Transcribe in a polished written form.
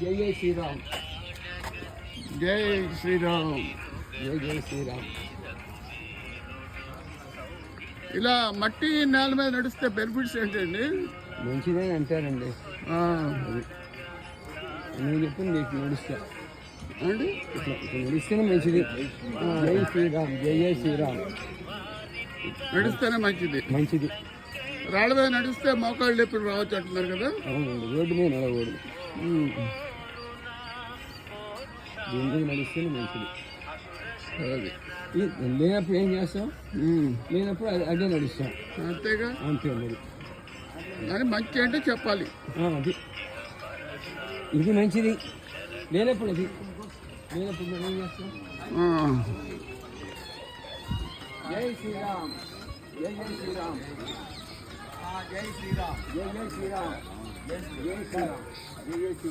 జై జై శ్రీరామ్. జై శ్రీరామ్. జై జై శ్రీరామ్. ఇలా మట్టి నేల మీద నడిస్తే బెనిఫిట్స్ ఏంటండి? మంచిదే అంటారండి. నేను చెప్పింది నీకు నడుస్తా అండి. ఇట్లా నడిస్తేనే మంచిది. జై శ్రీరామ్. జై జై శ్రీరామ్. నడిస్తేనే మంచిది. మంచిది. రాళ్ళ మీద నడిస్తే మోకాళ్ళు ఎప్పుడు రావచ్చు అంటున్నారు కదా. అవునండి, రోడ్డు మీద నడవకూడదు. దీని మీద నడిస్తేనే మంచిది. అది లేనప్పుడు ఏం చేస్తాం? లేనప్పుడు అదే నడుస్తాం. అంతేగా. అంతే మరి. కానీ మంచి అంటే చెప్పాలి. అది ఇది మంచిది. లేనప్పుడు అది లేనప్పుడు మనం ఏం చేస్తాం? జై శ్రీరామ్. జై జై శ్రీరామ్. జై శ్రీరామ్. జై జై శ్రీరామ్. జై శ్రీరామ్. జై జై శ్రీరామ్.